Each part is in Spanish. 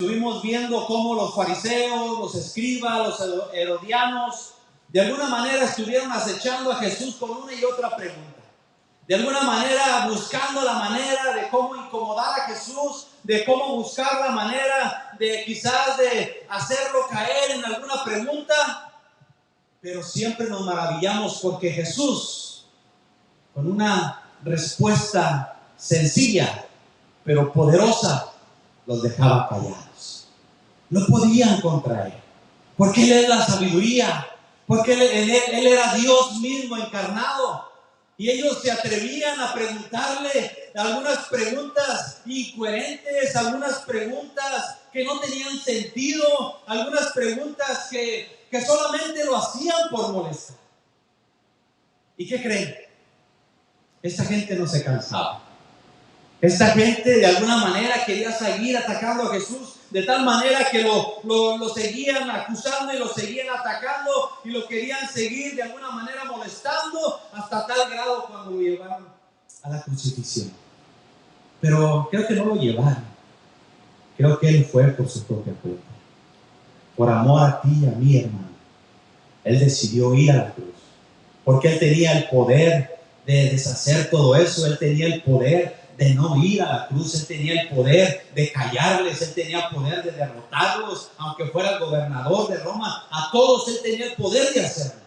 Estuvimos viendo cómo los fariseos, los escribas, los herodianos, de alguna manera estuvieron acechando a Jesús con una y otra pregunta. De alguna manera buscando la manera de cómo incomodar a Jesús, de cómo buscar la manera de quizás de hacerlo caer en alguna pregunta. Pero siempre nos maravillamos porque Jesús, con una respuesta sencilla, pero poderosa, los dejaba callados. No podían contra él, porque él es la sabiduría, porque él era Dios mismo encarnado. Y ellos se atrevían a preguntarle algunas preguntas incoherentes, algunas preguntas que no tenían sentido, algunas preguntas que solamente lo hacían por molestar. ¿Y qué creen? Esta gente no se cansaba. Esta gente de alguna manera quería seguir atacando a Jesús, de tal manera que lo seguían acusando y lo seguían atacando y lo querían seguir de alguna manera molestando hasta tal grado cuando lo llevaron a la crucifixión. Pero creo que no lo llevaron. Creo que él fue por su propia cuenta. Por amor a ti y a mí, hermano. Él decidió ir a la cruz. Porque él tenía el poder de deshacer todo eso. Él tenía el poder de no ir a la cruz. Él tenía el poder de callarles. Él tenía el poder de derrotarlos, aunque fuera el gobernador de Roma. A todos él tenía el poder de hacerlo.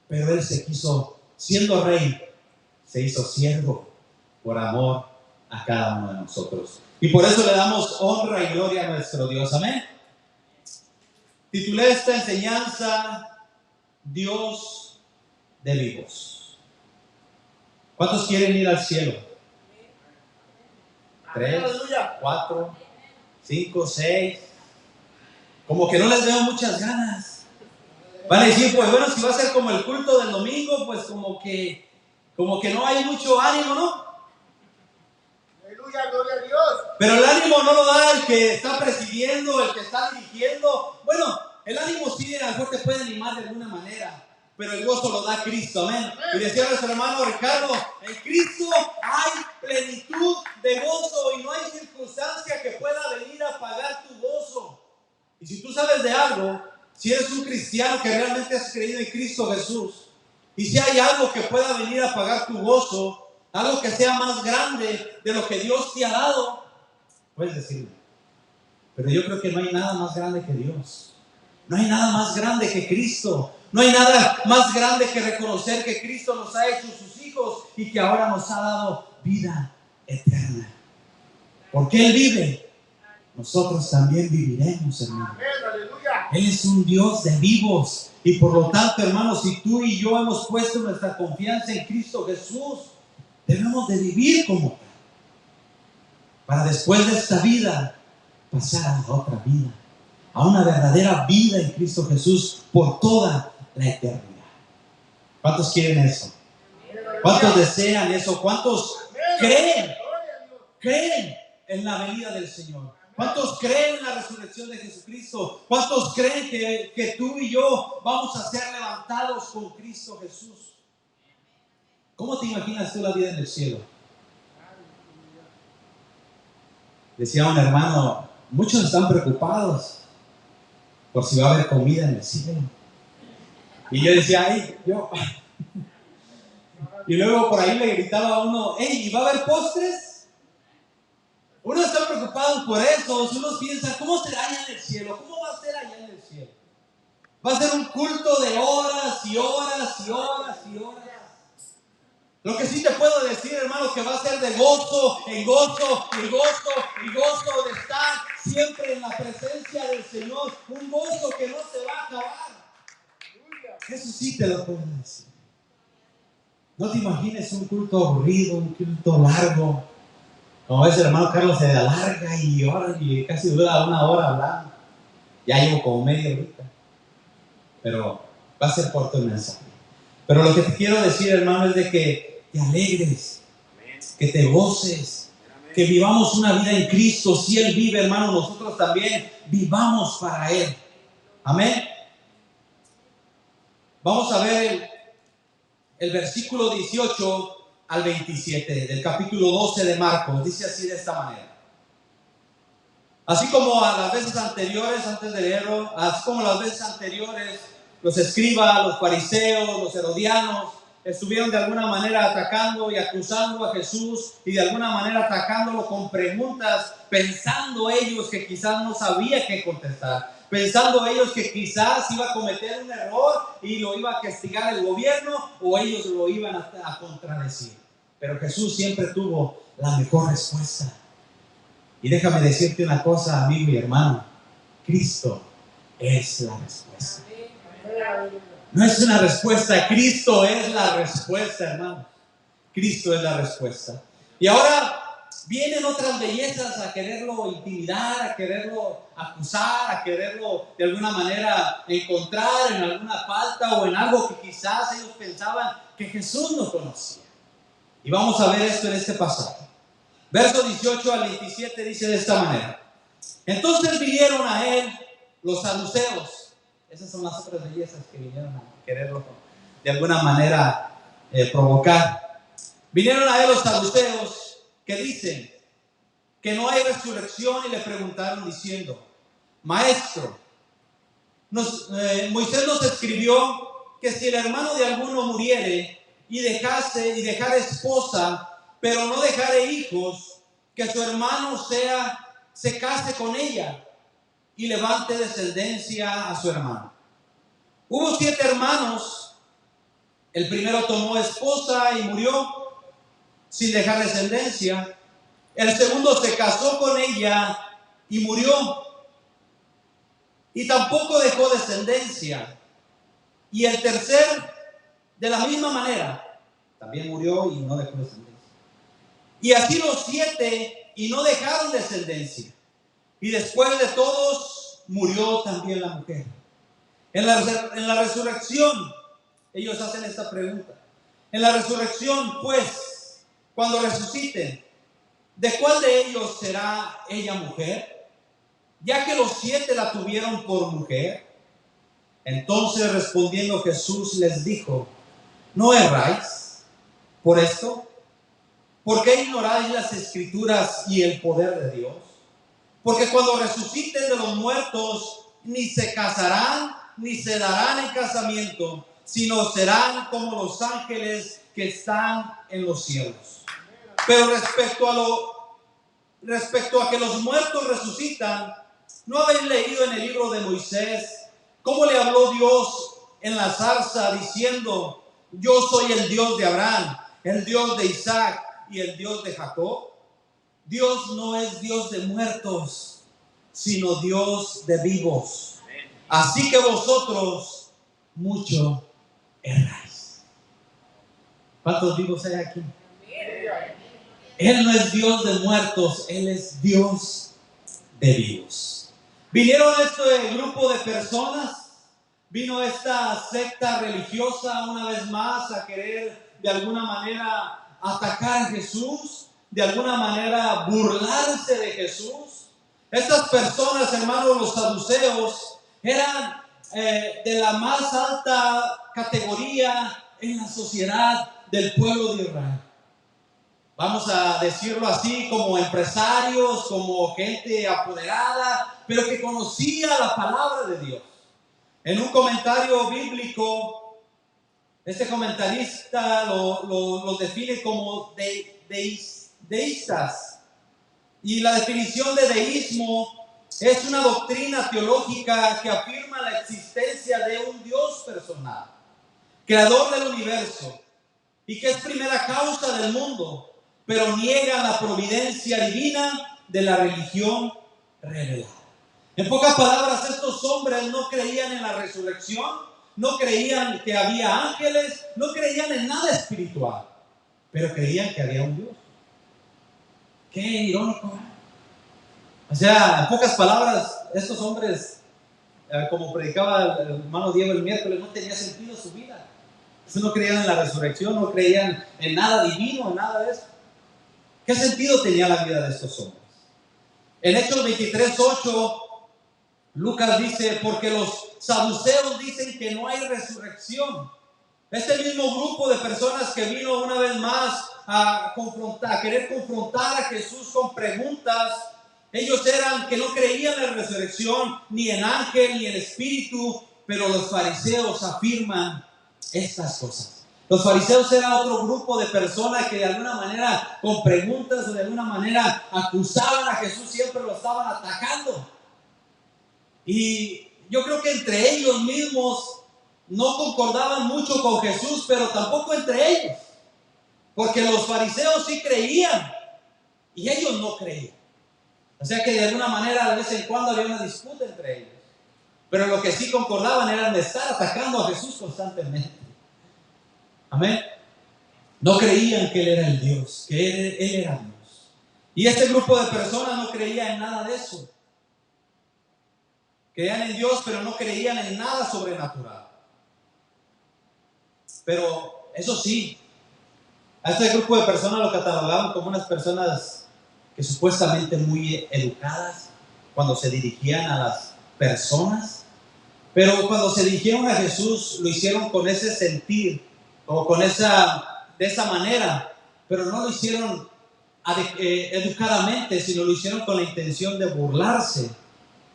Pero él se quiso, siendo rey, se hizo siervo por amor a cada uno de nosotros. Y por eso le damos honra y gloria a nuestro Dios. Amén. Titulé esta enseñanza Dios de vivos. ¿Cuántos quieren ir al cielo? 3, 4, 5, 6. Como que no les veo muchas ganas. Van a decir, pues bueno, si va a ser como el culto del domingo, pues como que no hay mucho ánimo, ¿no? Aleluya, gloria a Dios. Pero el ánimo no lo da el que está presidiendo, el que está dirigiendo. Bueno, el ánimo sí, a lo mejor te puede animar de alguna manera, pero el gozo lo da Cristo, amén. Y decía nuestro hermano Ricardo, en Cristo hay plenitud de gozo y no hay circunstancia que pueda venir a apagar tu gozo. Y si tú sabes de algo, si eres un cristiano que realmente has creído en Cristo Jesús, y si hay algo que pueda venir a apagar tu gozo, algo que sea más grande de lo que Dios te ha dado, puedes decirlo. Pero yo creo que no hay nada más grande que Dios. No hay nada más grande que Cristo. No hay nada más grande que reconocer que Cristo nos ha hecho sus hijos y que ahora nos ha dado vida eterna. Porque Él vive, nosotros también viviremos, hermano. Él es un Dios de vivos. Y por lo tanto, hermanos, si tú y yo hemos puesto nuestra confianza en Cristo Jesús, debemos de vivir como tal, para después de esta vida pasar a la otra vida, a una verdadera vida en Cristo Jesús por toda la eternidad. ¿Cuántos quieren eso? ¿Cuántos desean eso? ¿Cuántos creen en la venida del Señor? ¿Cuántos creen en la resurrección de Jesucristo? ¿Cuántos creen que tú y yo vamos a ser levantados con Cristo Jesús? ¿Cómo te imaginas tú la vida en el cielo? Decía un hermano, muchos están preocupados por si va a haber comida en el cielo. Y yo decía, yo. Y luego por ahí le gritaba a uno, ¿y va a haber postres? Uno está preocupado por eso. Uno piensa, ¿cómo será allá en el cielo? ¿Cómo va a ser allá en el cielo? Va a ser un culto de horas y horas y horas y horas. Lo que sí te puedo decir, hermano, que va a ser de gozo en gozo y gozo y gozo de estar siempre en la presencia del Señor. Un gozo que no se va a acabar. Eso sí te lo puedo decir. No te imagines un culto aburrido, un culto largo. Como ves, el hermano Carlos se alarga y casi dura 1 hora hablando. Ya llevo como media horita. Pero va a ser corto el mensaje. Pero lo que te quiero decir, hermano, es de que te alegres, que te goces, que vivamos una vida en Cristo. Si Él vive, hermano, nosotros también vivamos para Él. Amén. Vamos a ver el versículo 18 al 27 del capítulo 12 de Marcos. Dice así de esta manera. Así como a las veces anteriores, antes de leerlo, así como las veces anteriores, los escribas, los fariseos, los herodianos, estuvieron de alguna manera atacando y acusando a Jesús y de alguna manera atacándolo con preguntas, pensando ellos que quizás no sabía qué contestar, pensando ellos que quizás iba a cometer un error y lo iba a castigar el gobierno o ellos lo iban a contradecir. Pero Jesús siempre tuvo la mejor respuesta. Y déjame decirte una cosa, amigo y hermano, Cristo es la respuesta. No es una respuesta, Cristo es la respuesta, hermano. Cristo es la respuesta. Y ahora vienen otras bellezas a quererlo intimidar, a quererlo acusar, a quererlo de alguna manera encontrar en alguna falta o en algo que quizás ellos pensaban que Jesús no conocía. Y vamos a ver esto en este pasaje. Verso 18 al 27 dice de esta manera: entonces vinieron a él los saduceos. Esas son las otras bellezas que vinieron a quererlo de alguna manera provocar. Vinieron a él los saduceos que dicen que no hay resurrección y le preguntaron diciendo: Maestro, Moisés nos escribió que si el hermano de alguno muriere y dejare esposa, pero no dejare hijos, que su hermano se case con ella y levante descendencia a su hermano. Hubo 7 hermanos. El primero tomó esposa y murió sin dejar descendencia. El segundo se casó con ella y murió y tampoco dejó descendencia. Y el tercer, de la misma manera, también murió y no dejó descendencia. Y así los 7, y no dejaron descendencia. Y después de todos, murió también la mujer. En la resurrección, ellos hacen esta pregunta. En la resurrección, pues, cuando resuciten, ¿de cuál de ellos será ella mujer? Ya que los 7 la tuvieron por mujer. Entonces respondiendo Jesús les dijo: ¿no erráis por esto? ¿Por qué ignoráis las escrituras y el poder de Dios? Porque cuando resuciten de los muertos, ni se casarán, ni se darán en casamiento, sino serán como los ángeles que están en los cielos. Pero respecto a que los muertos resucitan, ¿no habéis leído en el libro de Moisés cómo le habló Dios en la zarza diciendo: yo soy el Dios de Abraham, el Dios de Isaac y el Dios de Jacob? Dios no es Dios de muertos, sino Dios de vivos. Así que vosotros mucho erráis. ¿Cuántos vivos hay aquí? Él no es Dios de muertos, Él es Dios de vivos. Vinieron este grupo de personas, vino esta secta religiosa una vez más a querer de alguna manera atacar a Jesús, de alguna manera burlarse de Jesús. Estas personas, hermanos, los saduceos, eran de la más alta categoría en la sociedad del pueblo de Israel. Vamos a decirlo así, como empresarios, como gente apoderada, pero que conocía la palabra de Dios. En un comentario bíblico, este comentarista lo define como deístas. Y la definición de deísmo es una doctrina teológica que afirma la existencia de un Dios personal, creador del universo, y que es primera causa del mundo, pero niega la providencia divina de la religión revelada. En pocas palabras, estos hombres no creían en la resurrección, no creían que había ángeles, no creían en nada espiritual, pero creían que había un Dios. Qué irónico, ¿eh? O sea, en pocas palabras, estos hombres, como predicaba el hermano Diego el miércoles, no tenía sentido su vida. No creían en la resurrección, no creían en nada divino, en nada de eso. ¿Qué sentido tenía la vida de estos hombres? En Hechos 23:8, Lucas dice: porque los saduceos dicen que no hay resurrección. Este mismo grupo de personas que vino una vez más a querer confrontar a Jesús con preguntas, Ellos eran que no creían en la resurrección, ni en ángel, ni en espíritu, pero los fariseos afirman estas cosas. Los fariseos eran otro grupo de personas que de alguna manera, con preguntas o de alguna manera, acusaban a Jesús, siempre lo estaban atacando. Y yo creo que entre ellos mismos no concordaban mucho con Jesús, pero tampoco entre ellos. Porque los fariseos sí creían y ellos no creían. O sea que de alguna manera de vez en cuando había una disputa entre ellos. Pero lo que sí concordaban era de estar atacando a Jesús constantemente. Amén. No creían que Él era el Dios, que Él era Dios. Y este grupo de personas no creía en nada de eso. Creían en Dios, pero no creían en nada sobrenatural. Pero eso sí, a este grupo de personas lo catalogaban como unas personas que supuestamente muy educadas cuando se dirigían a las personas, pero cuando se dirigieron a Jesús lo hicieron con ese sentir o de esa manera, pero no lo hicieron educadamente, sino lo hicieron con la intención de burlarse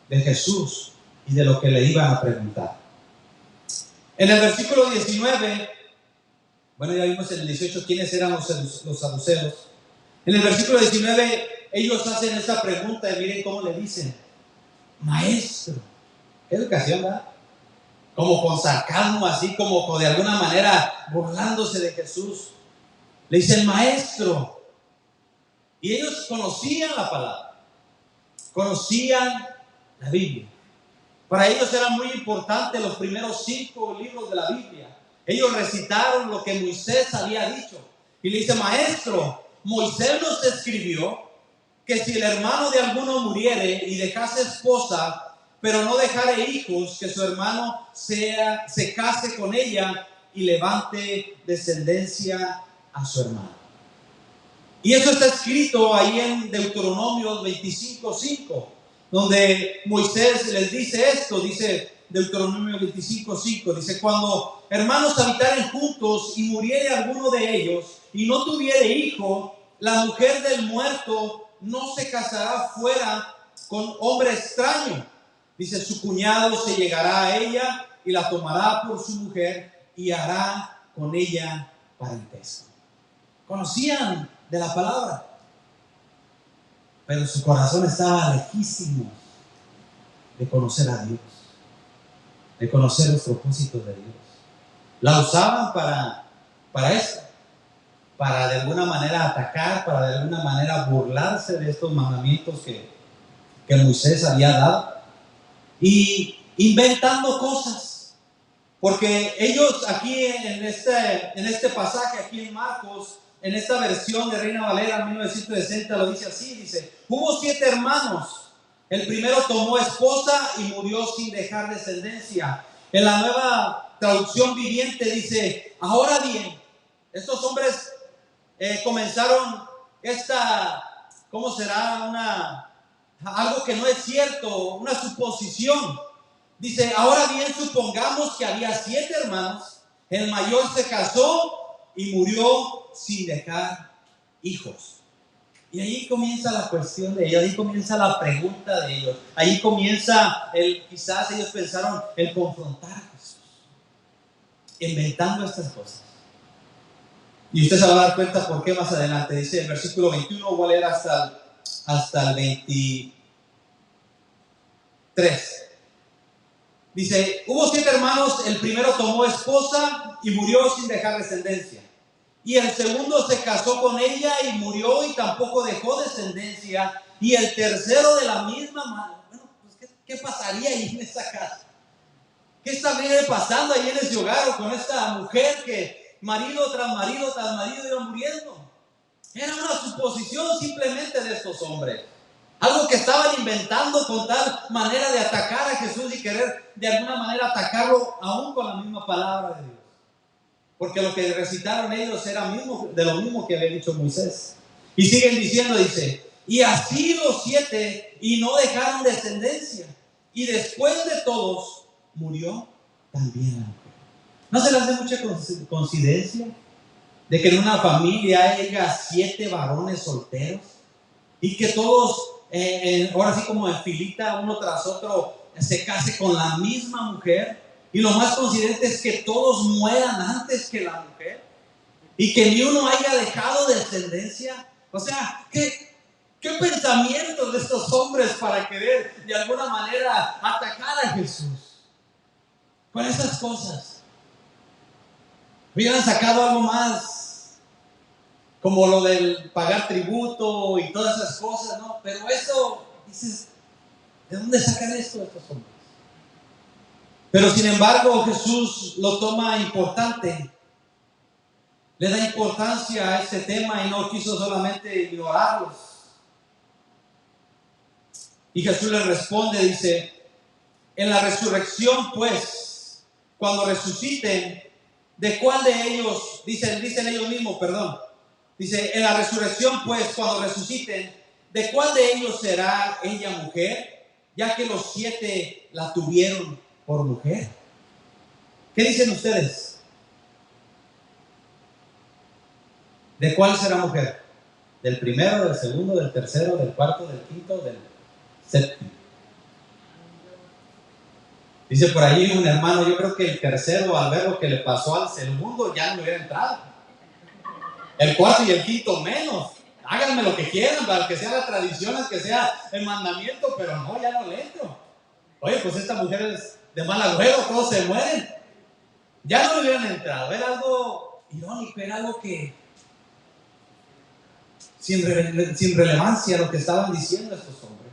de Jesús y de lo que le iban a preguntar. En el versículo 19, bueno, ya vimos en el 18 quiénes eran los saduceos. En el versículo 19 ellos hacen esta pregunta y miren cómo le dicen: maestro. ¿Qué educación, verdad? Como con sarcasmo, así como de alguna manera burlándose de Jesús. Le dicen maestro. Y ellos conocían la palabra, conocían la Biblia. Para ellos era muy importante los primeros 5 libros de la Biblia. Ellos recitaron lo que Moisés había dicho. Y le dice: maestro, Moisés nos escribió que si el hermano de alguno muriere y dejase esposa, pero no dejare hijos, que su hermano se case con ella y levante descendencia a su hermano. Y eso está escrito ahí en Deuteronomio 25:5, donde Moisés les dice esto, dice Deuteronomio 25:5, dice: cuando hermanos habitaren juntos y muriere alguno de ellos y no tuviere hijo, la mujer del muerto no se casará fuera con hombre extraño. Dice: su cuñado se llegará a ella y la tomará por su mujer y hará con ella parentesco. Conocían de la palabra, pero su corazón estaba lejísimo de conocer a Dios, de conocer los propósitos de Dios. La usaban para eso, para de alguna manera atacar, para de alguna manera burlarse de estos mandamientos que Moisés había dado, y inventando cosas, porque ellos aquí en este pasaje, aquí en Marcos, en esta versión de Reina Valera 1960 lo dice así, dice: hubo 7 hermanos, el primero tomó esposa y murió sin dejar descendencia. En la Nueva Traducción Viviente dice: ahora bien, estos hombres comenzaron ¿cómo será? Algo que no es cierto, una suposición. Dice: ahora bien, supongamos que había 7 hermanos, el mayor se casó y murió sin dejar hijos. Y ahí comienza la cuestión de ellos, ahí comienza la pregunta de ellos, ahí comienza quizás ellos pensaron el confrontar a Jesús, inventando estas cosas. Y usted se va a dar cuenta por qué más adelante. Dice el versículo 21, voy a leer hasta el 23. Dice: hubo 7 hermanos, el primero tomó esposa y murió sin dejar descendencia. Y el segundo se casó con ella y murió y tampoco dejó descendencia. Y el tercero de la misma manera. Bueno, pues ¿qué pasaría ahí en esa casa? ¿Qué estaría pasando ahí en ese hogar o con esta mujer que marido tras marido tras marido iba muriendo? Era una suposición simplemente de estos hombres. Algo que estaban inventando con tal manera de atacar a Jesús y querer de alguna manera atacarlo aún con la misma palabra de Dios. Porque lo que recitaron ellos era de lo mismo que había dicho Moisés. Y siguen diciendo, dice: y así los 7 y no dejaron descendencia. Y después de todos murió también la mujer. ¿No se les hace mucha coincidencia de que en una familia haya 7 varones solteros y que todos ahora sí como en filita, uno tras otro, se case con la misma mujer. Y lo más coincidente es que todos mueran antes que la mujer. Y que ni uno haya dejado descendencia. O sea, ¿qué pensamientos de estos hombres para querer de alguna manera atacar a Jesús? Con esas cosas. Hubieran sacado algo más, como lo del pagar tributo y todas esas cosas, ¿no? Pero eso, dices, ¿de dónde sacan esto estos hombres? Pero sin embargo, Jesús lo toma importante. Le da importancia a este tema y no quiso solamente ignorarlos. Y Jesús le responde, dice, en la resurrección, pues, cuando resuciten, ¿de cuál de ellos, dicen ellos mismos, perdón, dice, en la resurrección, pues, cuando resuciten, ¿de cuál de ellos será ella mujer? Ya que los 7 la tuvieron por mujer. ¿Qué dicen ustedes? ¿De cuál será mujer? ¿Del primero, del segundo, del tercero, del cuarto, del quinto, del séptimo? Dice por ahí un hermano, yo creo que el tercero, al ver lo que le pasó al segundo, ya no hubiera entrado. El cuarto y el quinto menos. Háganme lo que quieran, para que sea la tradición, que sea el mandamiento, pero no, ya no le entro. Oye, pues esta mujer es de mal agüero, todos se mueren. Ya no le hubieran entrado. Era algo irónico, era algo que sin relevancia lo que estaban diciendo estos hombres.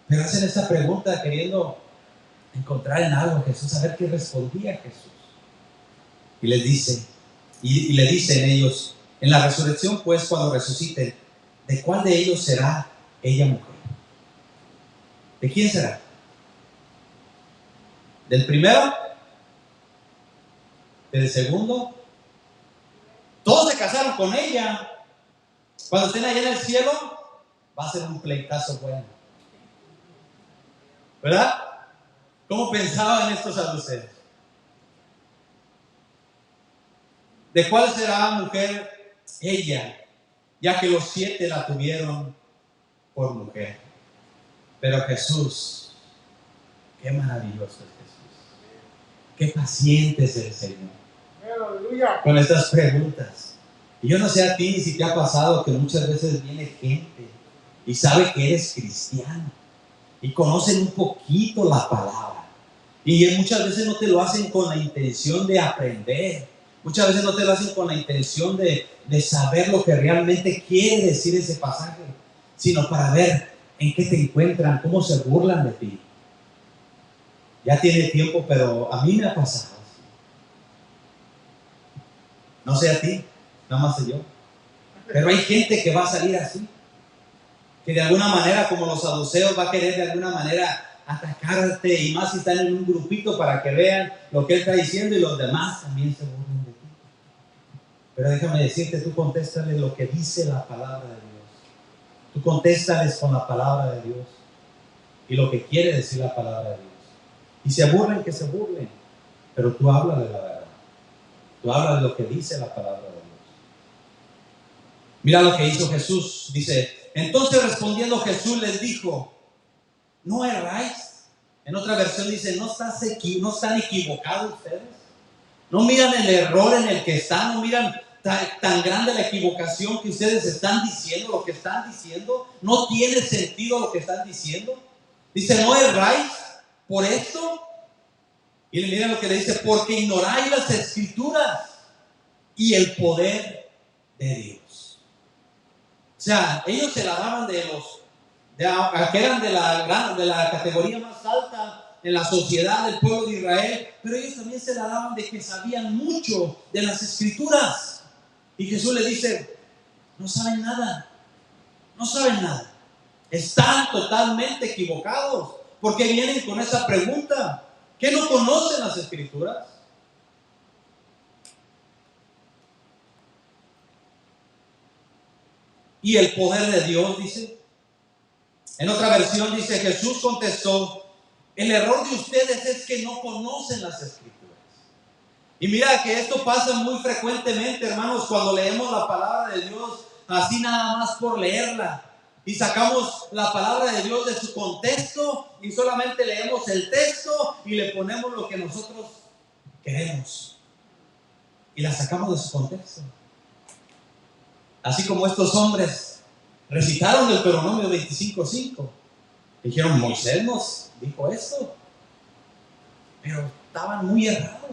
Pero hacen esta pregunta queriendo encontrar en algo a Jesús, a ver qué respondía Jesús. Y les dice, y le dicen ellos, en la resurrección, pues, cuando resuciten, ¿de cuál de ellos será ella mujer? ¿De quién será? ¿Del primero? ¿Del segundo? Todos se casaron con ella. Cuando estén allá en el cielo, va a ser un pleitazo bueno. ¿Verdad? ¿Cómo pensaban estos saduceos? ¿De cuál será mujer ella? Ya que los 7 la tuvieron por mujer. Pero Jesús, qué maravilloso es Jesús. Qué paciente es el Señor. ¡Aleluya! Con estas preguntas. Y yo no sé a ti si te ha pasado que muchas veces viene gente y sabe que eres cristiano y conocen un poquito la palabra. Y muchas veces no te lo hacen con la intención de aprender. Muchas veces no te lo hacen con la intención de saber lo que realmente quiere decir ese pasaje, sino para ver en qué te encuentran, cómo se burlan de ti. Ya tiene tiempo, pero a mí me ha pasado. No sé a ti, nada más sé yo. Pero hay gente que va a salir así, que de alguna manera, como los saduceos, va a querer de alguna manera atacarte, y más si están en un grupito para que vean lo que él está diciendo y los demás también se burlan de ti. Pero déjame decirte, tú contéstale lo que dice la palabra de Dios. Tú contéstales con la palabra de Dios y lo que quiere decir la palabra de Dios. Y se burlen, que se burlen, pero tú habla de la verdad. Tú habla de lo que dice la palabra de Dios. Mira lo que hizo Jesús. Dice, entonces respondiendo Jesús les dijo, ¿no erráis? En otra versión dice, ¿no están equivocados ustedes? ¿No miran el error en el que están? ¿No miran tan grande la equivocación que ustedes están diciendo? Lo que están diciendo no tiene sentido lo que están diciendo. Dice, ¿no erráis por esto? Y miren lo que le dice, porque ignoráis las escrituras y el poder de Dios. O sea, ellos se la daban que eran de la categoría más alta en la sociedad del pueblo de Israel, pero ellos también se la daban de que sabían mucho de las escrituras. Y Jesús les dice, no saben nada, no saben nada. Están totalmente equivocados, porque vienen con esa pregunta. ¿Qué no conocen las escrituras? Y el poder de Dios, dice. En otra versión dice, Jesús contestó, el error de ustedes es que no conocen las escrituras. Y mira que esto pasa muy frecuentemente, hermanos, cuando leemos la palabra de Dios, así nada más por leerla. y sacamos la palabra de Dios de su contexto y solamente leemos el texto y le ponemos lo que nosotros queremos y la sacamos de su contexto. Así como estos hombres recitaron el Deuteronomio 25:5. Dijeron, Moisés nos dijo esto, pero estaban muy errados,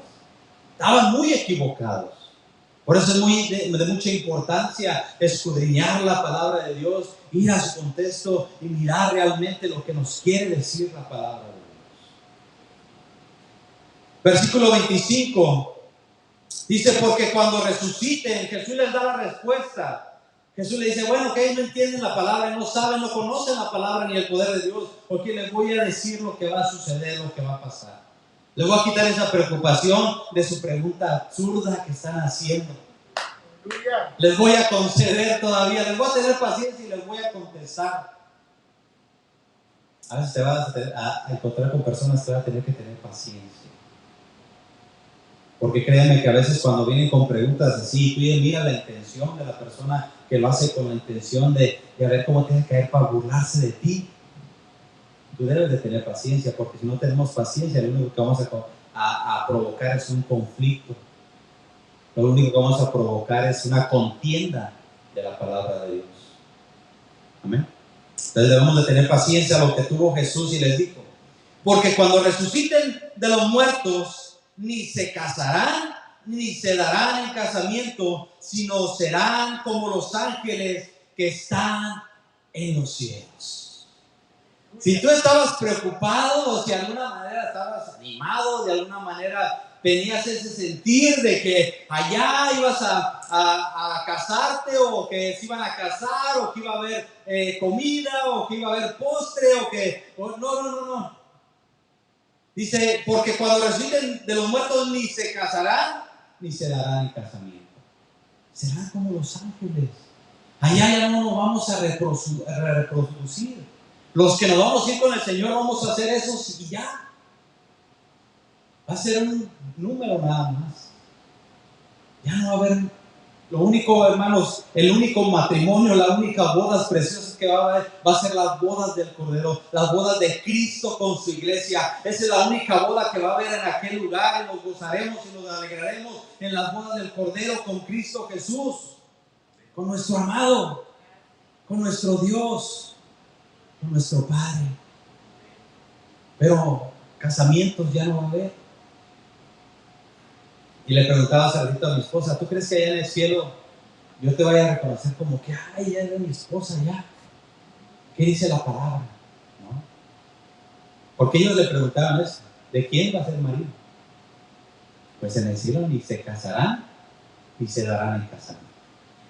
estaban muy equivocados. Por eso es de mucha importancia escudriñar la palabra de Dios, ir a su contexto y mirar realmente lo que nos quiere decir la palabra de Dios. Versículo 25 dice, porque cuando resuciten, Jesús les da la respuesta. Jesús le dice, bueno, que ellos no entienden la palabra, no saben, no conocen la palabra ni el poder de Dios, porque les voy a decir lo que va a suceder, lo que va a pasar. Les voy a quitar esa preocupación de su pregunta absurda que están haciendo. Les voy a conceder todavía, les voy a tener paciencia y les voy a contestar. A veces te vas a encontrar con personas que van a tener que tener paciencia. Porque créanme que a veces cuando vienen con preguntas así, tú mira la intención de la persona que lo hace con la intención de a ver cómo tiene que caer para burlarse de ti. Tú debes de tener paciencia, porque si no tenemos paciencia, lo único que vamos a provocar es un conflicto. Lo único que vamos a provocar es una contienda de la palabra de Dios. Amén. Entonces debemos de tener paciencia a lo que tuvo Jesús y les dijo. Porque cuando resuciten de los muertos, ni se casarán, ni se darán en casamiento, sino serán como los ángeles que están en los cielos. Si tú estabas preocupado o si de alguna manera estabas animado, de alguna manera tenías ese sentir de que allá ibas a casarte o que se iban a casar o que iba a haber comida o que iba a haber postre no. Dice, porque cuando resuciten de los muertos ni se casarán ni se darán en casamiento. Serán como los ángeles. Allá ya no nos vamos a reproducir. Los que nos vamos a ir con el Señor vamos a hacer eso y ya. Va a ser un número nada más. Ya no va a haber. Lo único, hermanos, el único matrimonio, la única bodas preciosas que va a haber, va a ser las bodas del Cordero, las bodas de Cristo con su iglesia. Esa es la única boda que va a haber en aquel lugar y nos gozaremos y nos alegraremos en las bodas del Cordero con Cristo Jesús, con nuestro amado, con nuestro Dios, con nuestro Padre. Pero casamientos ya no va a haber. Y le preguntaba hace ratito a mi esposa, ¿tú crees que allá en el cielo yo te vaya a reconocer como que, ay, ya era mi esposa ya? ¿Qué dice la palabra? ¿No? Porque ellos le preguntaban eso, ¿de quién va a ser marido? Pues en el cielo ni se casarán ni se darán en casamiento.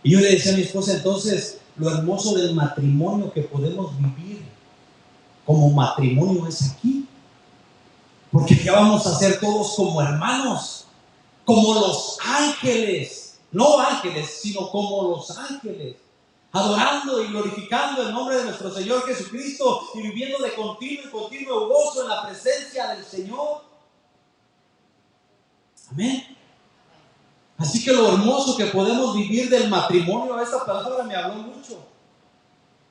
Y yo le decía a mi esposa, entonces, lo hermoso del matrimonio que podemos vivir como matrimonio es aquí. Porque ya vamos a ser todos como hermanos. Como los ángeles, no ángeles, sino como los ángeles, adorando y glorificando el nombre de nuestro Señor Jesucristo y viviendo de continuo gozo en la presencia del Señor. Amén. Así que lo hermoso que podemos vivir del matrimonio, esta palabra me habló mucho,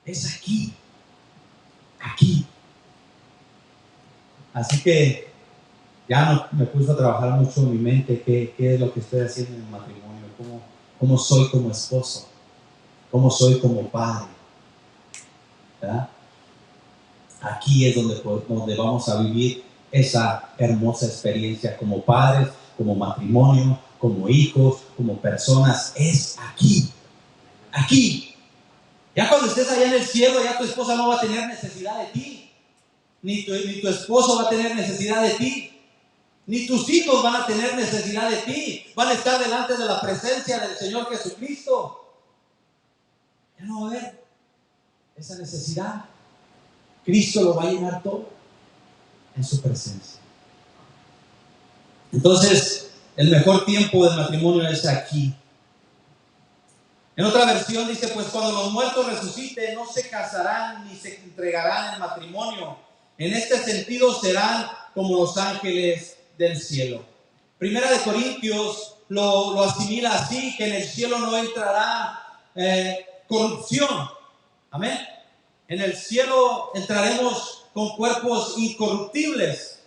es aquí. Así que ya no me puse a trabajar mucho en mi mente qué es lo que estoy haciendo en el matrimonio, cómo soy como esposo, cómo soy como padre, ¿verdad? Aquí es donde vamos a vivir esa hermosa experiencia como padres, como matrimonio, como hijos, como personas. Es aquí. Ya cuando estés allá en el cielo, ya tu esposa no va a tener necesidad de ti, ni tu esposo va a tener necesidad de ti. Ni tus hijos van a tener necesidad de ti. Van a estar delante de la presencia del Señor Jesucristo. Ya no va a haber esa necesidad. Cristo lo va a llenar todo en su presencia. Entonces, el mejor tiempo del matrimonio es aquí. En otra versión dice, pues cuando los muertos resuciten, no se casarán ni se entregarán en matrimonio. En este sentido serán como los ángeles del cielo. Primera de Corintios lo asimila así, que en el cielo no entrará corrupción. Amén. En el cielo entraremos con cuerpos incorruptibles.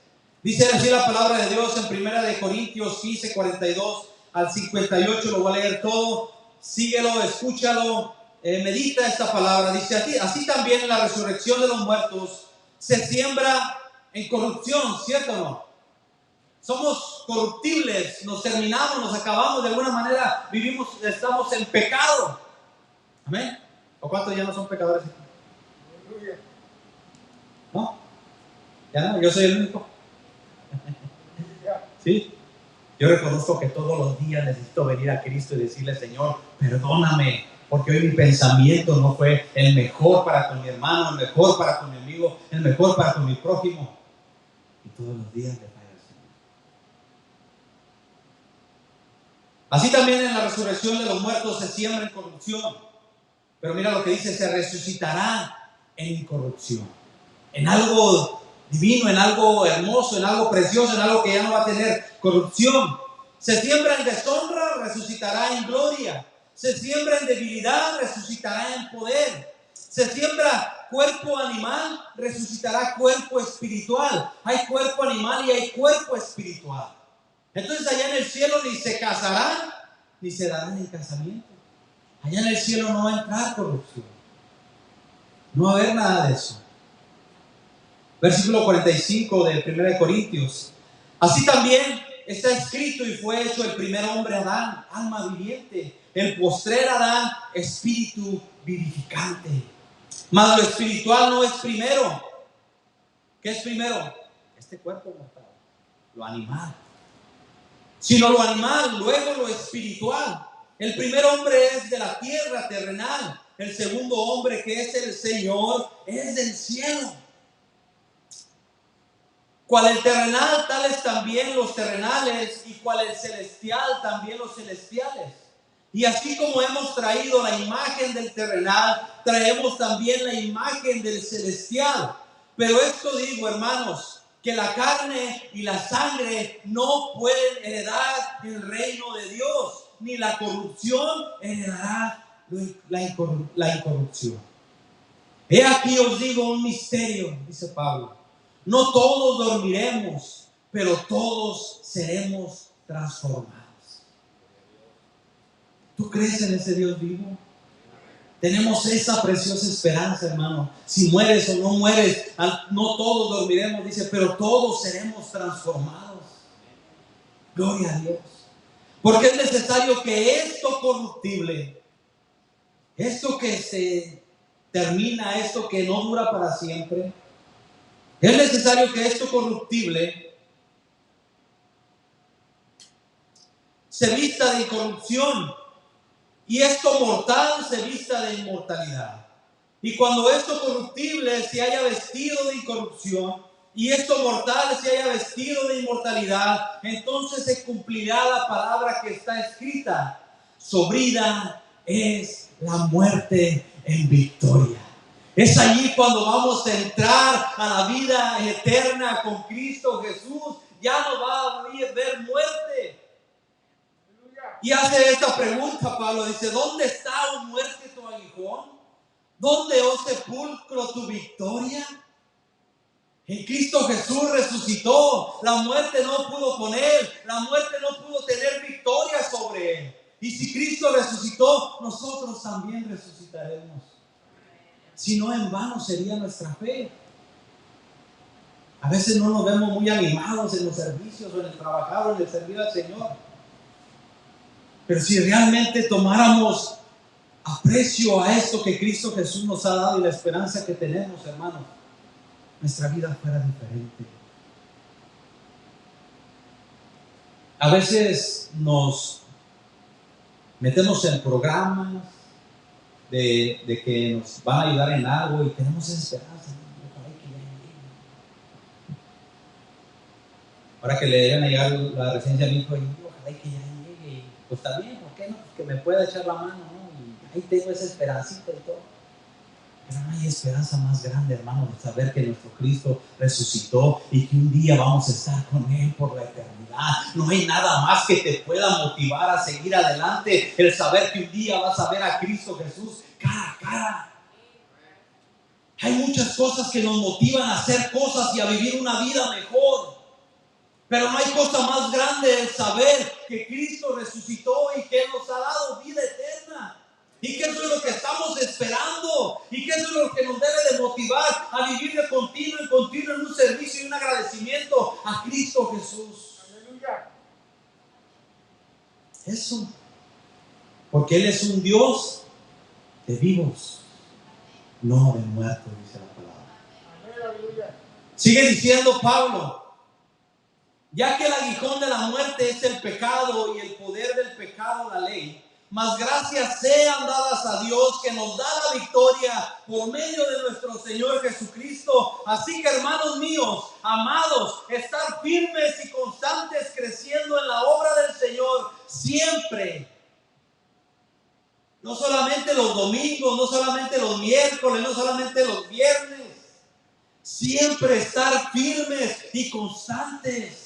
Dice así la palabra de Dios en 1 Corintios 15, 42 al 58. Lo voy a leer todo. Síguelo, escúchalo, medita esta palabra. Dice así también en la resurrección de los muertos se siembra en corrupción, ¿cierto o no? Somos corruptibles, nos terminamos, nos acabamos, de alguna manera vivimos, estamos en pecado. Amén. ¿O cuántos ya no son pecadores? ¿No? ¿Ya no? ¿Yo soy el único? ¿Sí? Yo reconozco que todos los días necesito venir a Cristo y decirle: Señor, perdóname, porque hoy mi pensamiento no fue el mejor para con mi hermano, el mejor para con mi amigo, el mejor para con mi prójimo. Y todos los días le fallo al Señor. Así también en la resurrección de los muertos se siembra en corrupción. Pero mira lo que dice: se resucitará en incorrupción. En algo divino, en algo hermoso, en algo precioso, en algo que ya no va a tener corrupción. Se siembra en deshonra, resucitará en gloria. Se siembra en debilidad, resucitará en poder. Se siembra cuerpo animal, resucitará cuerpo espiritual. Hay cuerpo animal y hay cuerpo espiritual. Entonces allá en el cielo ni se casarán, ni se darán en casamiento. Allá en el cielo no va a entrar corrupción. No va a haber nada de eso. Versículo 45 de 1 Corintios. Así también está escrito: y fue hecho el primer hombre Adán, alma viviente; el postrer Adán, espíritu vivificante. Mas lo espiritual no es primero. ¿Qué es primero? Este cuerpo mortal, lo animal. Sino lo animal, luego lo espiritual. El primer hombre es de la tierra terrenal. El segundo hombre, que es el Señor, es del cielo. Cual el terrenal, tales también los terrenales, y cual el celestial, también los celestiales. Y así como hemos traído la imagen del terrenal, traemos también la imagen del celestial. Pero esto digo, hermanos, que la carne y la sangre no pueden heredar el reino de Dios, ni la corrupción heredará la incorrupción. He aquí os digo un misterio, dice Pablo. No todos dormiremos, pero todos seremos transformados. ¿Tú crees en ese Dios vivo? Tenemos esa preciosa esperanza, hermano. Si mueres o no mueres, no todos dormiremos, dice, pero todos seremos transformados. Gloria a Dios. Porque es necesario que esto corruptible, esto que se termina, esto que no dura para siempre, es necesario que esto corruptible se vista de incorrupción y esto mortal se vista de inmortalidad. Y cuando esto corruptible se haya vestido de incorrupción y esto mortal se haya vestido de inmortalidad, entonces se cumplirá la palabra que está escrita: sobrina es la muerte en victoria. Es allí cuando vamos a entrar a la vida eterna con Cristo Jesús. Ya no va a haber muerte. Y hace esta pregunta Pablo, dice: ¿dónde está, oh muerte, tu aguijón? ¿Dónde, oh sepulcro, tu victoria? En Cristo Jesús resucitó. La muerte no pudo con él. La muerte no pudo tener victoria sobre él. Y si Cristo resucitó, nosotros también resucitaremos. Si no, en vano sería nuestra fe. A veces no nos vemos muy animados en los servicios o en el trabajar o en el servir al Señor. Pero si realmente tomáramos aprecio a esto que Cristo Jesús nos ha dado y la esperanza que tenemos, hermanos, nuestra vida fuera diferente. A veces nos metemos en programas de que nos van a ayudar en algo y tenemos esa esperanza. Ojalá que ya llegue. Ahora que le deben llegar la residencia a mi hijo, ojalá que ya llegue. Pues también, ¿por qué no? Pues que me pueda echar la mano, ¿no? Y ahí tengo esa esperancita y todo. Pero no hay esperanza más grande, hermano, de saber que nuestro Cristo resucitó y que un día vamos a estar con Él por la eternidad. No hay nada más que te pueda motivar a seguir adelante, el saber que un día vas a ver a Cristo Jesús cara a cara. Hay muchas cosas que nos motivan a hacer cosas y a vivir una vida mejor. Pero no hay cosa más grande del saber que Cristo resucitó y que nos ha dado vida eterna. Y que eso es lo que estamos esperando. Y que eso es lo que nos debe de motivar a vivir de continuo en continuo en un servicio y un agradecimiento a Cristo Jesús. Aleluya. Eso. Porque Él es un Dios de vivos, no de muertos, dice la palabra. Sigue diciendo Pablo: ya que el aguijón de la muerte es el pecado y el poder del pecado la ley, mas gracias sean dadas a Dios que nos da la victoria por medio de nuestro Señor Jesucristo. Así que, hermanos míos, amados, estar firmes y constantes creciendo en la obra del Señor siempre. No solamente los domingos, no solamente los miércoles, no solamente los viernes. Siempre estar firmes y constantes.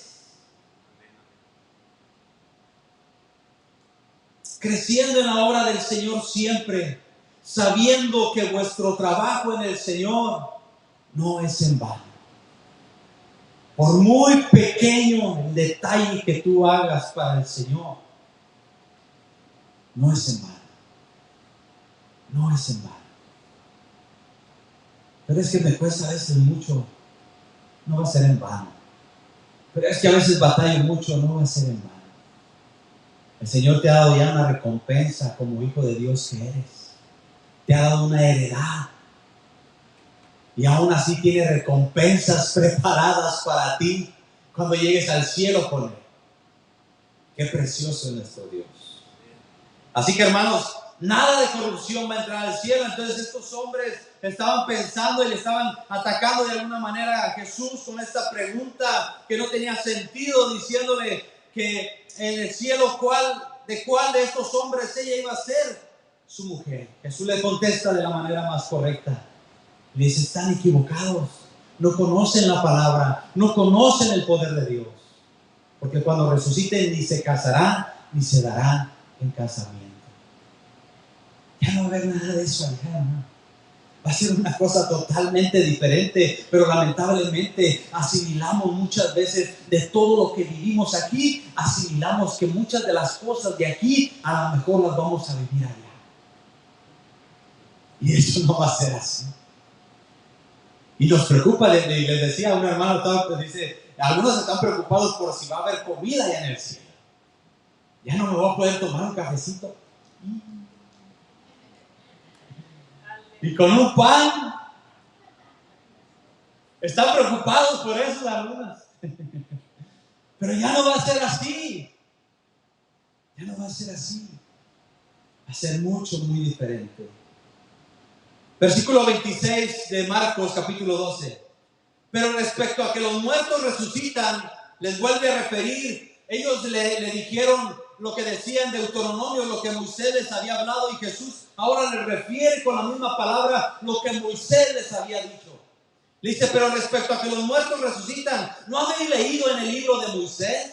Creciendo en la obra del Señor siempre, sabiendo que vuestro trabajo en el Señor no es en vano. Por muy pequeño el detalle que tú hagas para el Señor, no es en vano. No es en vano. Pero es que me cuesta a veces mucho, no va a ser en vano. Pero es que a veces batallo mucho, no va a ser en vano. El Señor te ha dado ya una recompensa como hijo de Dios que eres. Te ha dado una heredad. Y aún así tiene recompensas preparadas para ti cuando llegues al cielo con Él. Qué precioso es nuestro Dios. Así que, hermanos, nada de corrupción va a entrar al cielo. Entonces estos hombres estaban pensando y le estaban atacando de alguna manera a Jesús con esta pregunta que no tenía sentido, diciéndole que en el cielo cuál de estos hombres ella iba a ser su mujer. Jesús le contesta de la manera más correcta. Le dice: están equivocados, no conocen la palabra, no conocen el poder de Dios. Porque cuando resuciten ni se casarán ni se darán en casamiento. Ya no va a haber nada de eso allá, ¿no? Va a ser una cosa totalmente diferente, pero lamentablemente asimilamos muchas veces de todo lo que vivimos aquí, asimilamos que muchas de las cosas de aquí a lo mejor las vamos a vivir allá. Y eso no va a ser así. Y nos preocupa, les decía a un hermano, dice, algunos están preocupados por si va a haber comida allá en el cielo. Ya no me voy a poder tomar un cafecito. Y con un pan. Están preocupados por eso algunos. Pero ya no va a ser así. Ya no va a ser así. Va a ser mucho, muy diferente. Versículo 26 de Marcos, capítulo 12. Pero respecto a que los muertos resucitan, les vuelve a referir. Ellos le dijeron lo que decía en Deuteronomio, lo que Moisés les había hablado, y Jesús ahora les refiere con la misma palabra lo que Moisés les había dicho. Le dice: pero respecto a que los muertos resucitan, ¿no habéis leído en el libro de Moisés?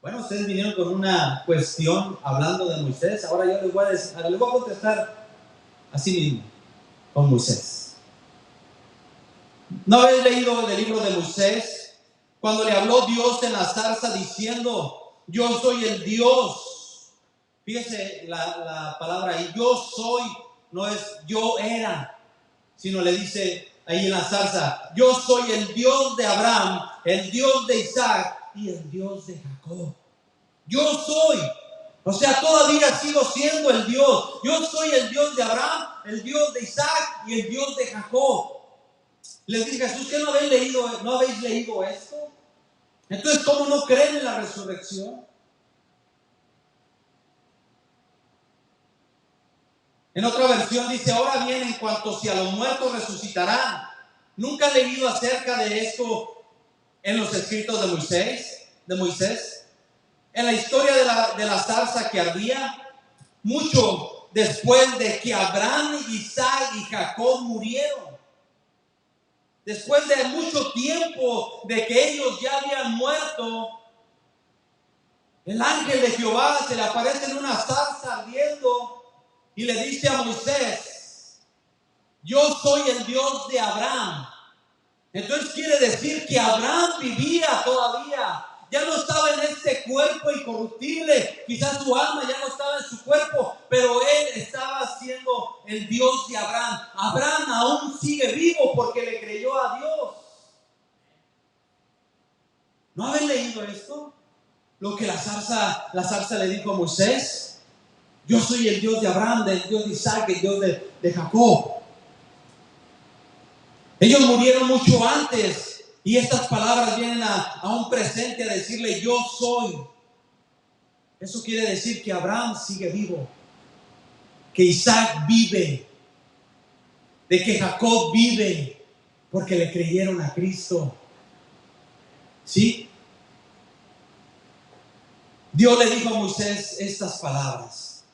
Bueno, ustedes vinieron con una cuestión hablando de Moisés. Ahora yo les voy a contestar así mismo, con Moisés. ¿No habéis leído en el libro de Moisés cuando le habló Dios en la zarza diciendo: yo soy el Dios? Fíjese la palabra ahí, yo soy, no es yo era, sino le dice ahí en la zarza: yo soy el Dios de Abraham, el Dios de Isaac y el Dios de Jacob. Yo soy. O sea, todavía sigo siendo el Dios. Yo soy el Dios de Abraham, el Dios de Isaac y el Dios de Jacob. Les dice Jesús: ¿qué no habéis leído esto? Entonces, ¿cómo no creen en la resurrección? En otra versión dice: ahora bien, en cuanto si a los muertos resucitarán. ¿Nunca han leído acerca de esto en los escritos de Moisés? En la historia de la zarza que ardía, mucho después de que Abraham, Isaac y Jacob murieron. Después de mucho tiempo de que ellos ya habían muerto, el ángel de Jehová se le aparece en una zarza ardiendo y le dice a Moisés: Yo soy el Dios de Abraham. Entonces quiere decir que Abraham vivía todavía. Ya no estaba en este cuerpo incorruptible. Quizás su alma ya no estaba en su cuerpo, pero él estaba siendo el Dios de Abraham. Abraham aún sigue vivo porque le creyó a Dios. ¿No habéis leído esto? Lo que la zarza le dijo a Moisés. Yo soy el Dios de Abraham, del Dios de Isaac, el Dios de Jacob. Ellos murieron mucho antes. Y estas palabras vienen a un presente a decirle: yo soy. Eso quiere decir que Abraham sigue vivo, que Isaac vive, de que Jacob vive, porque le creyeron a Cristo. ¿Sí? Dios le dijo a Moisés estas palabras.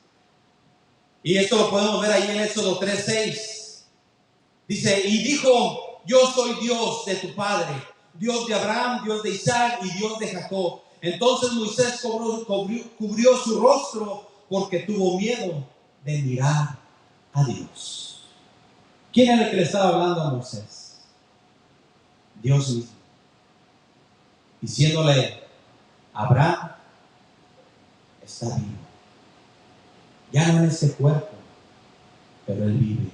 Y esto lo podemos ver ahí en Éxodo 3:6. Dice: y dijo: yo soy Dios de tu padre, Dios de Abraham, Dios de Isaac y Dios de Jacob. Entonces Moisés cubrió su rostro porque tuvo miedo de mirar a Dios. ¿Quién era el que le estaba hablando a Moisés? Dios mismo. Diciéndole: Abraham está vivo. Ya no en este cuerpo, pero él vive.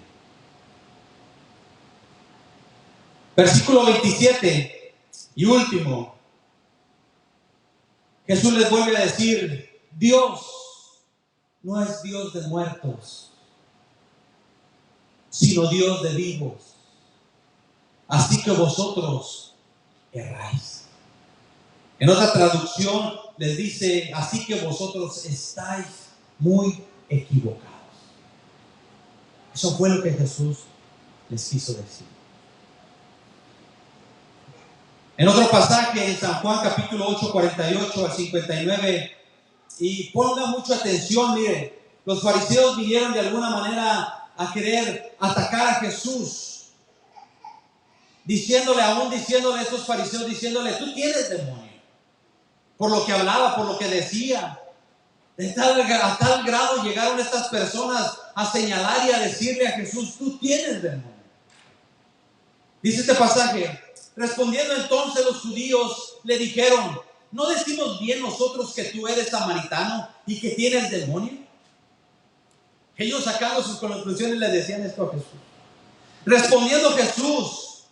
Versículo 27 y último. Jesús les vuelve a decir: Dios no es Dios de muertos, sino Dios de vivos. Así que vosotros erráis. En otra traducción les dice: así que vosotros estáis muy equivocados. Eso fue lo que Jesús les quiso decir. En otro pasaje, en San Juan capítulo 8, 48 al 59, y ponga mucha atención, mire, los fariseos vinieron de alguna manera a querer atacar a Jesús, diciéndole a estos fariseos, diciéndole: tú tienes demonio, por lo que hablaba, por lo que decía. A tal grado llegaron estas personas a señalar y a decirle a Jesús: tú tienes demonio. Dice este pasaje: respondiendo entonces los judíos le dijeron: ¿no decimos bien nosotros que tú eres samaritano y que tienes demonio? Ellos, sacando sus conclusiones, le decían esto a Jesús. Respondiendo Jesús: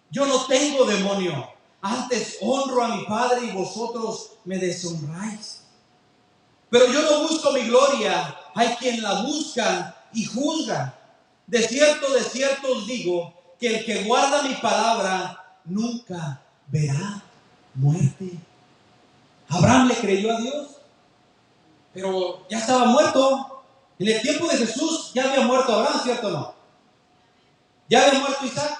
yo no tengo demonio, antes honro a mi Padre y vosotros me deshonráis. Pero yo no busco mi gloria, hay quien la buscan y juzgan. De cierto os digo, que el que guarda mi palabra nunca verá muerte. Abraham le creyó a Dios, pero ya estaba muerto. En el tiempo de Jesús ya había muerto Abraham, ¿cierto o no? Ya había muerto Isaac,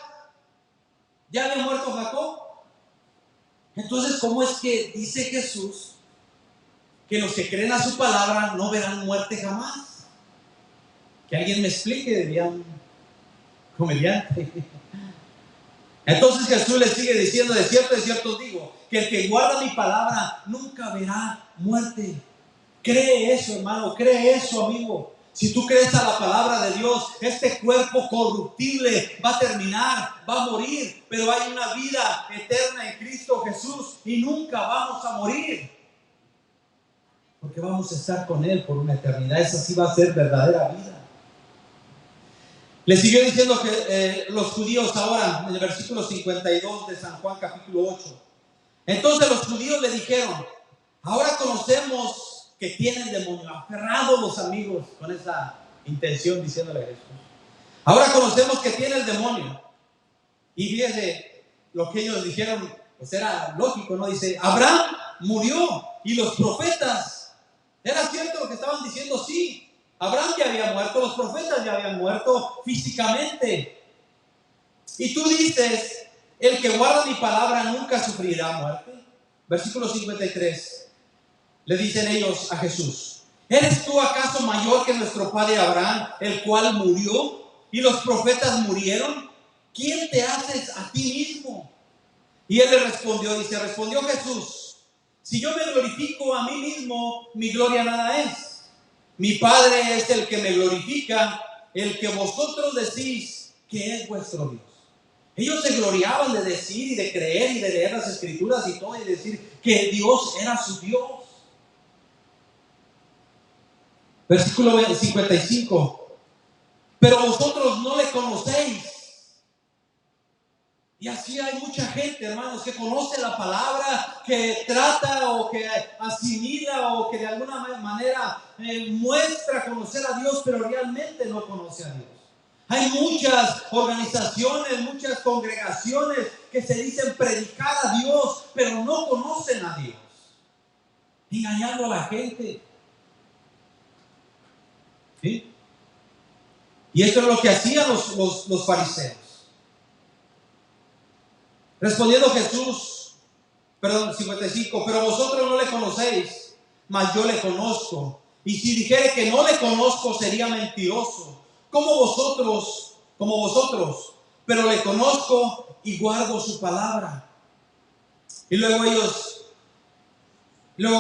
ya había muerto Jacob. Entonces, ¿cómo es que dice Jesús que los que creen a su palabra no verán muerte jamás? Que alguien me explique, diría un comediante. Entonces Jesús les sigue diciendo: de cierto os digo, que el que guarda mi palabra nunca verá muerte. Cree eso, hermano, cree eso, amigo. Si tú crees a la palabra de Dios, este cuerpo corruptible va a terminar, va a morir, pero hay una vida eterna en Cristo Jesús y nunca vamos a morir, porque vamos a estar con Él por una eternidad. Esa sí va a ser verdadera vida. Le siguió diciendo que los judíos ahora, en el versículo 52 de San Juan capítulo 8. Entonces los judíos le dijeron: ahora conocemos que tienen demonio. Aferrados los amigos con esa intención, diciéndole a Jesús: ahora conocemos que tiene el demonio. Y fíjese, lo que ellos dijeron, pues era lógico, ¿no? Dice: Abraham murió y los profetas. ¿Era cierto lo que estaban diciendo? Sí. Abraham ya había muerto, los profetas ya habían muerto físicamente. Y tú dices: el que guarda mi palabra nunca sufrirá muerte. Versículo 53. Le dicen ellos a Jesús: ¿eres tú acaso mayor que nuestro padre Abraham, el cual murió y los profetas murieron? ¿Quién te haces a ti mismo? Y él le respondió, respondió Jesús: si yo me glorifico a mí mismo, mi gloria nada es. Mi Padre es el que me glorifica, el que vosotros decís que es vuestro Dios. Ellos se gloriaban de decir y de creer y de leer las escrituras y todo y decir que Dios era su Dios. Versículo 55. Pero vosotros no le conocéis. Y así hay mucha gente, hermanos, que conoce la palabra, que trata o que asimila o que de alguna manera muestra conocer a Dios, pero realmente no conoce a Dios. Hay muchas organizaciones, muchas congregaciones que se dicen predicar a Dios, pero no conocen a Dios, engañando a la gente. ¿Sí? Y esto es lo que hacían los fariseos. Respondiendo Jesús, 55, pero vosotros no le conocéis, mas yo le conozco. Y si dijere que no le conozco, sería mentiroso, como vosotros, pero le conozco y guardo su palabra. Y luego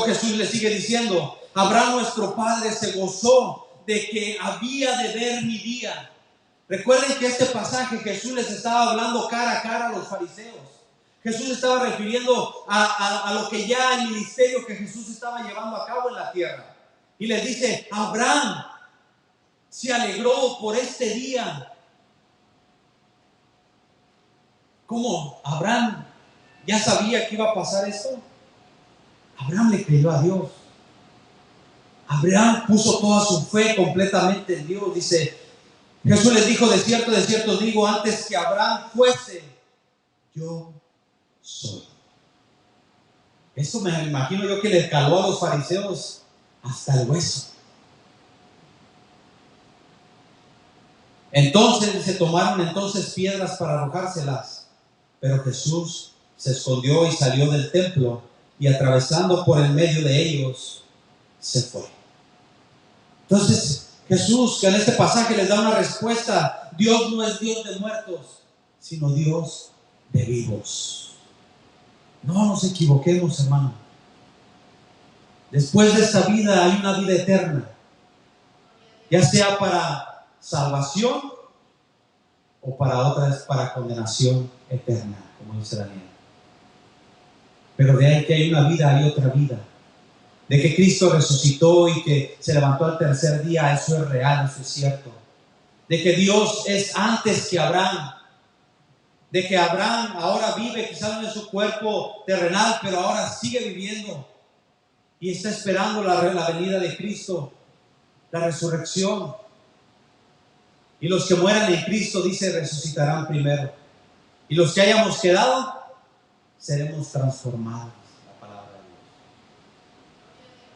Jesús les sigue diciendo, Abraham nuestro padre se gozó de que había de ver mi día. Recuerden que este pasaje Jesús les estaba hablando cara a cara a los fariseos. Jesús estaba refiriendo a lo que ya el ministerio que Jesús estaba llevando a cabo en la tierra. Y les dice, Abraham se alegró por este día. ¿Cómo? Abraham ya sabía que iba a pasar esto. Abraham le creyó a Dios. Abraham puso toda su fe completamente en Dios. Dice, Jesús les dijo, de cierto digo, antes que Abraham fuese, yo soy. Esto me imagino yo que le caló a los fariseos hasta el hueso. Entonces se tomaron piedras para arrojárselas, pero Jesús se escondió y salió del templo y atravesando por el medio de ellos se fue. Entonces Jesús, que en este pasaje les da una respuesta, Dios no es Dios de muertos, sino Dios de vivos. No nos equivoquemos, hermano. Después de esta vida hay una vida eterna, ya sea para salvación o para otras, para condenación eterna, como dice Daniel. Pero de ahí que hay una vida, hay otra vida. De que Cristo resucitó y que se levantó al tercer día, eso es real, eso es cierto. De que Dios es antes que Abraham. De que Abraham ahora vive, quizás no en su cuerpo terrenal, pero ahora sigue viviendo y está esperando la venida de Cristo, la resurrección. Y los que mueran en Cristo, dice, resucitarán primero. Y los que hayamos quedado, seremos transformados. La palabra de Dios.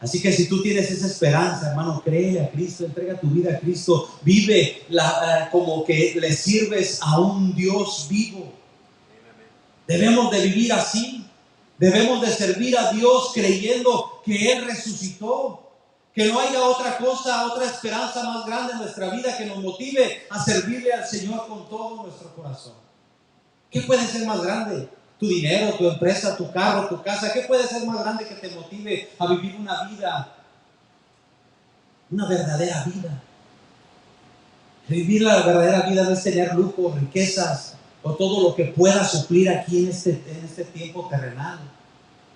Así que si tú tienes esa esperanza, hermano, créele a Cristo, entrega tu vida a Cristo, vive como que le sirves a un Dios vivo. Debemos de vivir así. Debemos de servir a Dios creyendo que Él resucitó. Que no haya otra cosa, otra esperanza más grande en nuestra vida que nos motive a servirle al Señor con todo nuestro corazón. ¿Qué puede ser más grande? Tu dinero, tu empresa, tu carro, tu casa. ¿Qué puede ser más grande que te motive a vivir una vida? Una verdadera vida. Vivir la verdadera vida no es tener lujo, riquezas o todo lo que pueda suplir aquí en este tiempo terrenal.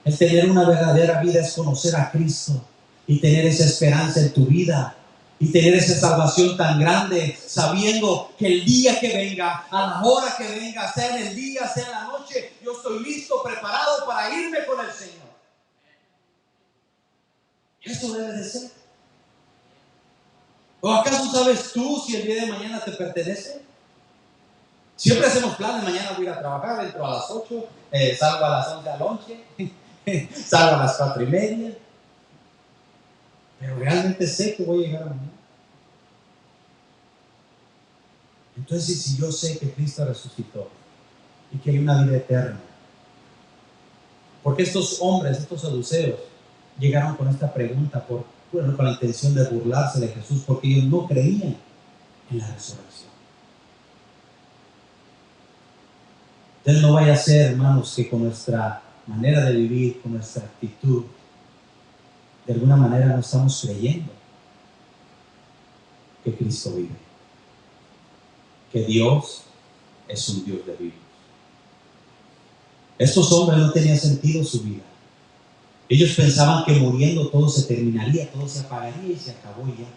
El tener una verdadera vida es conocer a Cristo y tener esa esperanza en tu vida y tener esa salvación tan grande, sabiendo que el día que venga, a la hora que venga, sea en el día, sea en la noche, yo estoy listo, preparado para irme con el Señor. Eso debe de ser. ¿O acaso sabes tú si el día de mañana te pertenece? Siempre hacemos planes, mañana voy a ir a trabajar, entro a las 8, salgo a las 11 al lonche, salgo a las 4:30. Pero realmente sé que voy a llegar a mañana. Entonces, si yo sé que Cristo resucitó y que hay una vida eterna, porque estos hombres, estos saduceos, llegaron con esta pregunta con la intención de burlarse de Jesús, porque ellos no creían en la resurrección. Entonces no vaya a ser, hermanos, que con nuestra manera de vivir, con nuestra actitud, de alguna manera no estamos creyendo que Cristo vive, que Dios es un Dios de vivos. Estos hombres no tenían sentido su vida. Ellos pensaban que muriendo todo se terminaría, todo se apagaría y se acabó ya.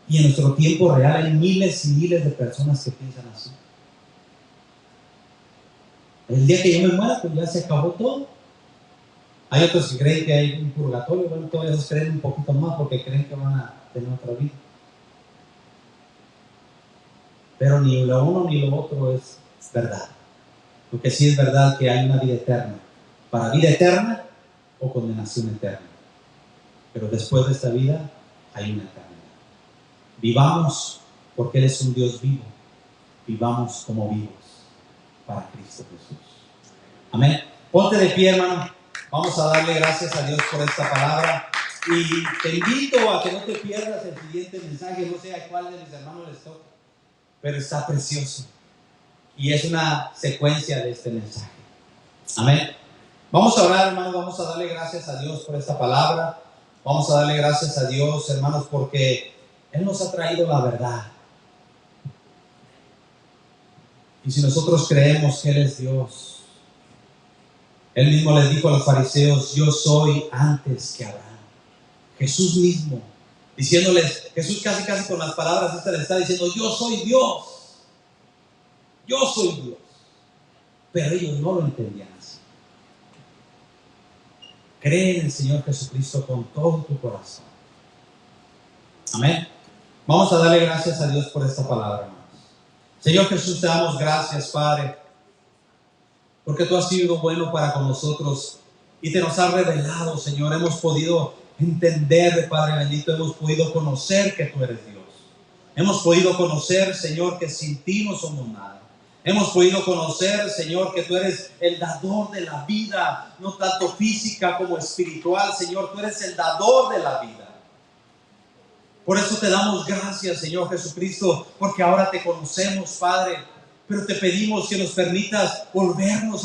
Y en nuestro tiempo real hay miles y miles de personas que piensan así. El día que yo me muera, pues ya se acabó todo. Hay otros que creen que hay un purgatorio, bueno, todos esos creen un poquito más porque creen que van a tener otra vida. Pero ni lo uno ni lo otro es verdad. Porque sí es verdad que hay una vida eterna. Para vida eterna o condenación eterna. Pero después de esta vida hay una eternidad. Vivamos porque Él es un Dios vivo. Vivamos como vivos para Cristo Jesús. Amén. Ponte de pie, hermano. Vamos a darle gracias a Dios por esta palabra. Y te invito a que no te pierdas el siguiente mensaje. No sé a cuál de mis hermanos les toca, pero está precioso. Y es una secuencia de este mensaje. Amén. Vamos a orar, hermanos. Vamos a darle gracias a Dios por esta palabra. Vamos a darle gracias a Dios, hermanos, porque Él nos ha traído la verdad. Y si nosotros creemos que Él es Dios, Él mismo les dijo a los fariseos: yo soy antes que Abraham. Jesús mismo, diciéndoles, Jesús casi con las palabras estas les está diciendo: yo soy Dios. Yo soy Dios. Pero ellos no lo entendían así. Cree en el Señor Jesucristo con todo tu corazón. Amén. Vamos a darle gracias a Dios por esta palabra, hermanos. Señor Jesús, te damos gracias, Padre, porque tú has sido bueno para con nosotros y te nos has revelado, Señor. Hemos podido entender, Padre bendito, hemos podido conocer que tú eres Dios. Hemos podido conocer, Señor, que sin ti no somos nada. Hemos podido conocer, Señor, que tú eres el dador de la vida, no tanto física como espiritual, Señor. Tú eres el dador de la vida. Por eso te damos gracias, Señor Jesucristo, porque ahora te conocemos, Padre. Pero te pedimos que nos permitas volvernos a